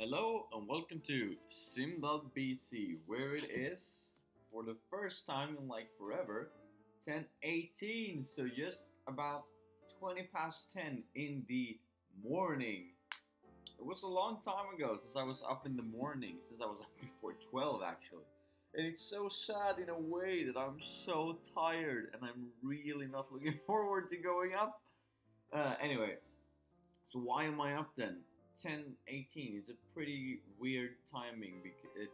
Hello and welcome to Sim.bc, where it is for the first time in like forever 10:18, so just about 20 past 10 in the morning. It was a long time ago since I was up in the morning, since I was up before 12 actually. And it's so sad in a way that I'm so tired and I'm really not looking forward to going up. Anyway, so why am I up then? 10:18. It's a pretty weird timing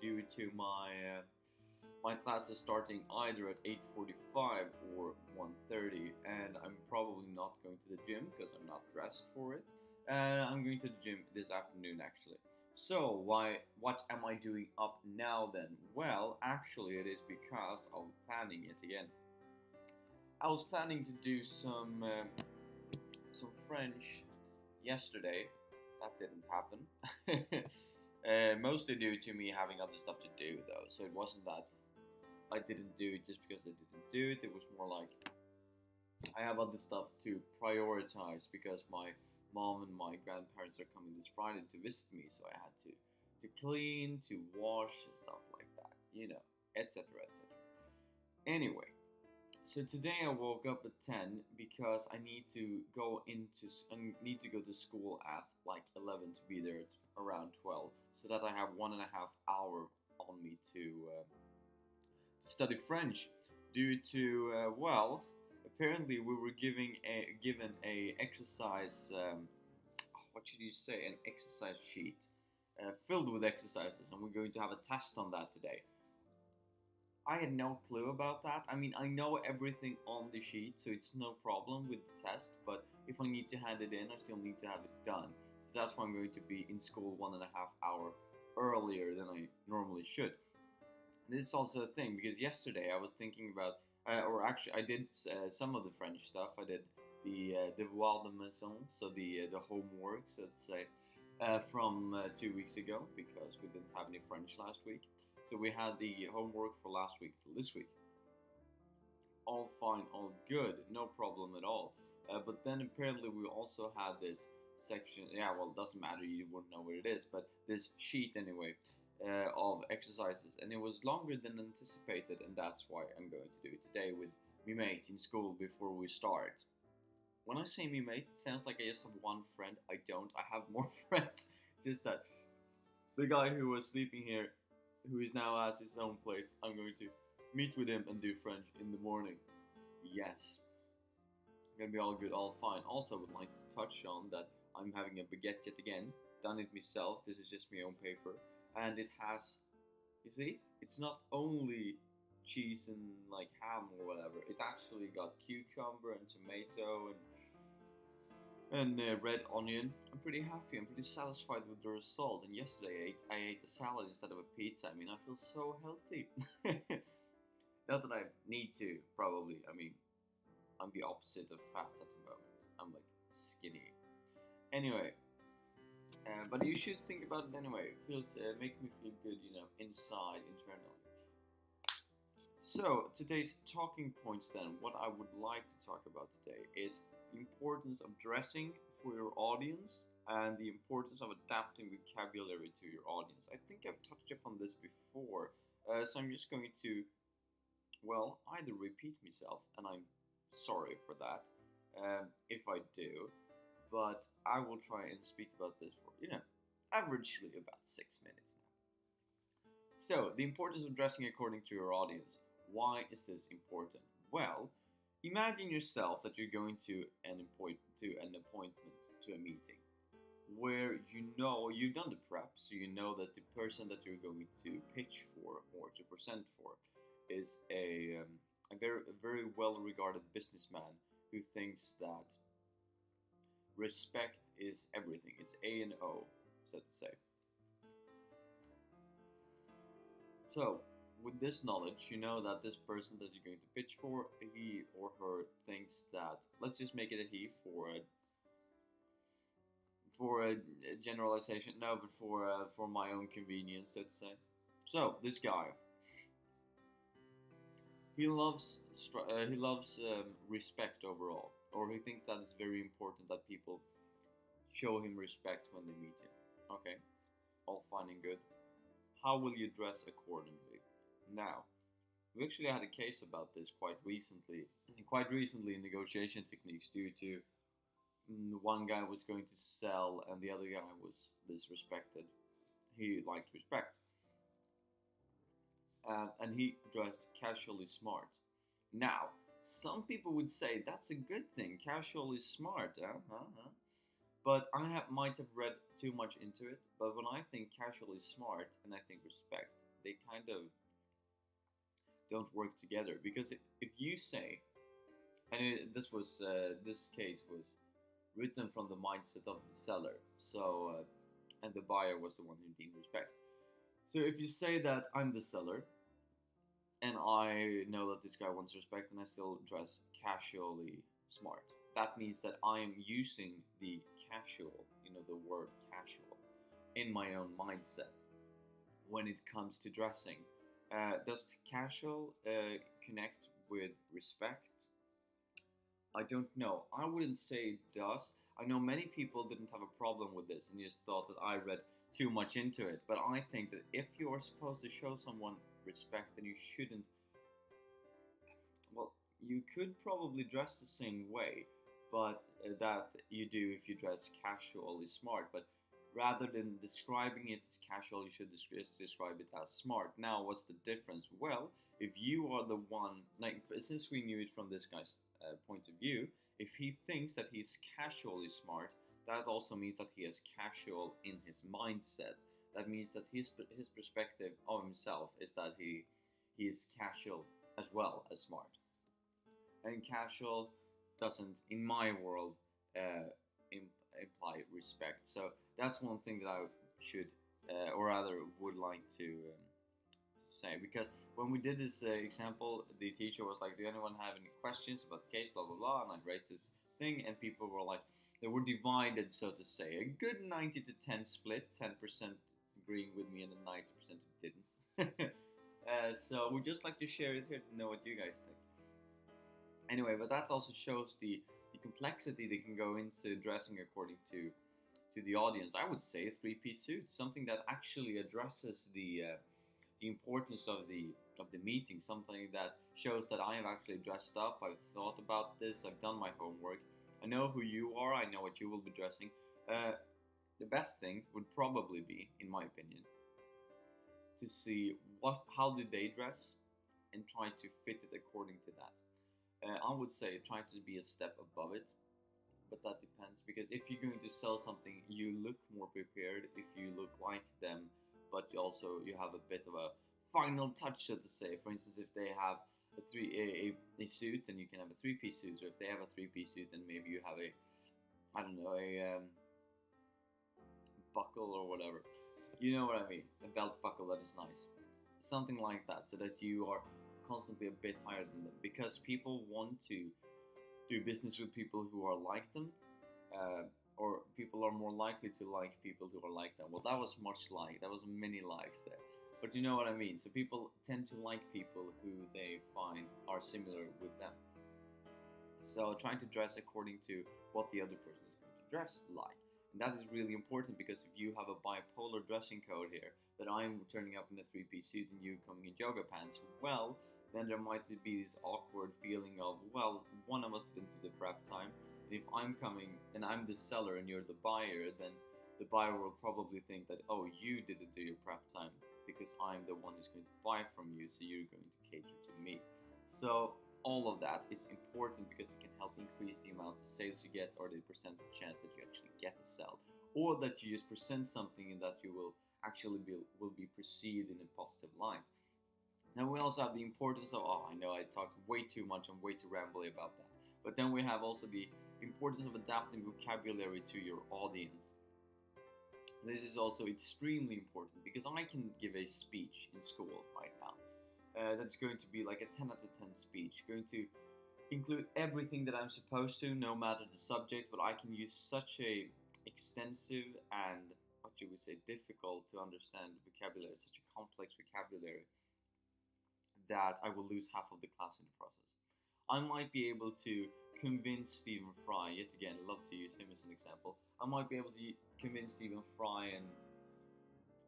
due to my class is starting either at 8:45 or 1:30, and I'm probably not going to the gym because I'm not dressed for it. I'm going to the gym this afternoon actually. So why? What am I doing up now then? Well, actually, it is because of planning it again. I was planning to do some French yesterday. That didn't happen. Mostly due to me having other stuff to do, though. So it wasn't that I didn't do it just because I didn't do it. It was more like I have other stuff to prioritize because my mom and my grandparents are coming this Friday to visit me. So I had to clean, to wash, and stuff like that. Etc. etc. Anyway, so today I woke up at 10 because I need to go to school at like 11 to be there at around 12, so that I have 1.5 hour on me to study French. Due to apparently we were given a exercise. What should you say? An exercise sheet filled with exercises, and we're going to have a test on that today. I had no clue about that. I mean, I know everything on the sheet, so it's no problem with the test. But if I need to hand it in, I still need to have it done. So that's why I'm going to be in school 1.5 hour earlier than I normally should. And this is also a thing because yesterday I was thinking about, or actually I did some of the French stuff. I did the devoir de maison, so the homework, so to say, from 2 weeks ago because we didn't have any French last week. So we had the homework for last week till this week. All fine, all good, no problem at all. But then apparently we also had this section. Yeah, well, it doesn't matter. You wouldn't know what it is, but this sheet anyway of exercises, and it was longer than anticipated, and that's why I'm going to do it today with me mate in school before we start. When I say me mate, it sounds like I just have one friend. I don't. I have more friends. Just that the guy who was sleeping here, who is now at his own place, I'm going to meet with him and do French in the morning. Yes. Gonna be all good, all fine. Also, would like to touch on that I'm having a baguette yet again. Done it myself. This is just my own paper, and it has, you see, it's not only cheese and like ham or whatever. It actually got cucumber and tomato and red onion. I'm pretty happy. I'm pretty satisfied with the result. And yesterday I ate a salad instead of a pizza. I mean, I feel so healthy. Not that I need to, probably. I mean, I'm the opposite of fat at the moment. I'm like skinny. Anyway, but you should think about it anyway. It feels make me feel good, inside, internally. So today's talking points then. What I would like to talk about today is the importance of dressing for your audience and the importance of adapting vocabulary to your audience. I think I've touched upon this before, so I'm just going to, either repeat myself, and I'm sorry for that if I do, but I will try and speak about this for, averagely about 6 minutes now. So, the importance of dressing according to your audience. Why is this important? Well, imagine yourself that you're going to an appointment, to a meeting, where you've done the prep, so you know that the person that you're going to pitch for or to present for is a very well regarded businessman who thinks that respect is everything. It's A and O, so to say. So, with this knowledge, you know that this person that you're going to pitch for, he or her thinks that, let's just make it a he for a generalization, no, but for my own convenience, let's say. So, this guy, he loves respect overall, or he thinks that it's very important that people show him respect when they meet him. Okay. all fine and good. How will you dress accordingly? Now, we actually had a case about this quite recently in negotiation techniques due to one guy was going to sell and the other guy was disrespected. He liked respect, and he dressed casually smart. Now, some people would say that's a good thing. Casual is smart, But might have read too much into it. But when I think casual is smart and I think respect, they kind of don't work together. Because if you say, and this case was written from the mindset of the seller, so and the buyer was the one who deemed respect. So if you say that I'm the seller and I know that this guy wants respect and I still dress casually smart, that means that I am using the casual, the word casual, in my own mindset when it comes to dressing. Does casual connect with respect? I don't know. I wouldn't say it does. I know many people didn't have a problem with this and just thought that I read too much into it. But I think that if you are supposed to show someone respect, then you shouldn't. Well, you could probably dress the same way, but that you do if you dress casually smart. But rather than describing it as casual, you should describe it as smart. Now, what's the difference? Well, if you are the one, like since we knew it from this guy's point of view, if he thinks that he's casually smart, that also means that he is casual in his mindset. That means that his perspective of himself is that he is casual as well as smart. And casual doesn't, in my world, imply respect. So that's one thing that I should, or rather, would like to say. Because when we did this example, the teacher was like, "Do anyone have any questions about the case?" Blah blah blah, and I raised this thing, and people were like, they were divided, so to say, a good 90 to 10 split, 10% agreeing with me, and then 90% didn't. So we just like to share it here to know what you guys think. Anyway, but that also shows the complexity that can go into dressing according to the audience. I would say a three-piece suit, something that actually addresses the importance of the meeting, something that shows that I have actually dressed up. I've thought about this. I've done my homework. I know who you are. I know what you will be dressing. The best thing would probably be, in my opinion, to see how do they dress and try to fit it according to that. I would say try to be a step above it, but that depends, because if you're going to sell something, you look more prepared if you look like them, but you have a bit of a final touch, so to say. For instance, if they have a suit, then you can have a three-piece suit, or if they have a three-piece suit, then maybe you have a, I don't know, a buckle or whatever. You know what I mean? A belt buckle that is nice, something like that, so that you are constantly a bit higher than them, because people want to do business with people who are like them, or people are more likely to like people who are like them. Well, that was many likes there, but you know what I mean. So people tend to like people who they find are similar with them. So trying to dress according to what the other person is going to dress like. And that is really important, because if you have a bipolar dressing code here, that I'm turning up in a three-piece suit and you coming in yoga pants, well, then there might be this awkward feeling of, well, one of us didn't do the prep time. And if I'm coming and I'm the seller and you're the buyer, then the buyer will probably think that, oh, you didn't do your prep time because I'm the one who's going to buy from you, so you're going to cater to me. So all of that is important, because it can help increase the amount of sales you get, or the percentage chance that you actually get a sell, or that you just present something and that you will actually will be perceived in a positive light. Then we also have the importance of, oh, I know I talked way too much, I'm way too rambly about that. But then we have also the importance of adapting vocabulary to your audience. This is also extremely important, because I can give a speech in school right now. That's going to be like a 10 out of 10 speech, going to include everything that I'm supposed to, no matter the subject, but I can use such a extensive and, what you would say, difficult to understand vocabulary, such a complex vocabulary, that I will lose half of the class in the process. I might be able to convince Stephen Fry, yet again, I love to use him as an example. I might be able to convince Stephen Fry and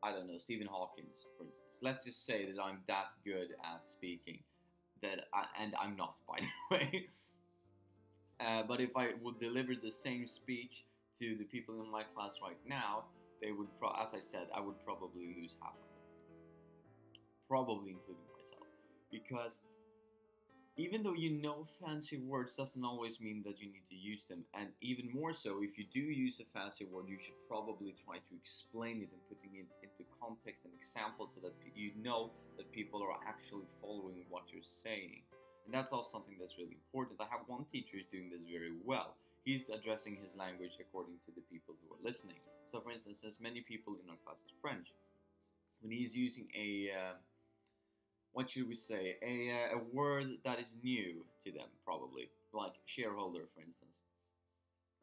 I don't know, Stephen Hawkins, for instance. Let's just say that I'm that good at speaking and I'm not, by the way. But if I would deliver the same speech to the people in my class right now, they would, as I said, I would probably lose half of them, probably including myself, because even though you know fancy words doesn't always mean that you need to use them, and even more so, if you do use a fancy word, you should probably try to explain it and putting it into context and examples so that you know that people are actually following what you're saying. And that's also something that's really important. I have one teacher who's doing this very well. He's addressing his language according to the people who are listening. So, for instance, since many people in our class is French, when he's using what should we say, a word that is new to them, probably, like shareholder, for instance.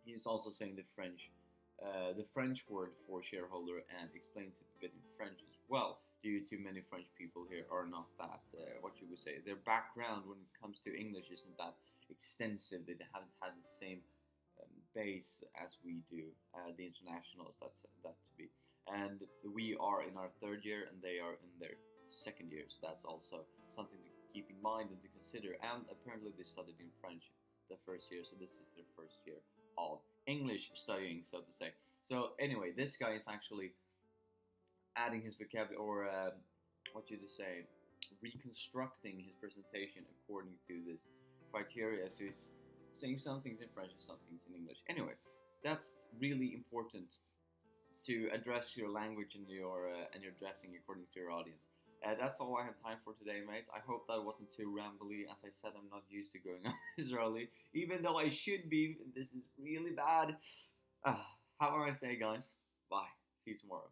He's also saying the French word for shareholder, and explains it a bit in French as well. Due to many French people here are not that, what should we say, their background when it comes to English isn't that extensive. They haven't had the same base as we do, the internationals. That to be, and we are in our third year, and they are in their second year. So that's also something to keep in mind and to consider. And apparently, they studied in French the first year, so this is their first year of English studying, so to say. So anyway, this guy is actually adding his vocabulary, or what you to say, reconstructing his presentation according to this criteria. So he's saying some things in French and some things in English. Anyway, that's really important to address your language and your dressing according to your audience. That's all I have time for today, mate. I hope that wasn't too rambly. As I said, I'm not used to going on this early, even though I should be. This is really bad. Have a nice day, guys. Bye. See you tomorrow.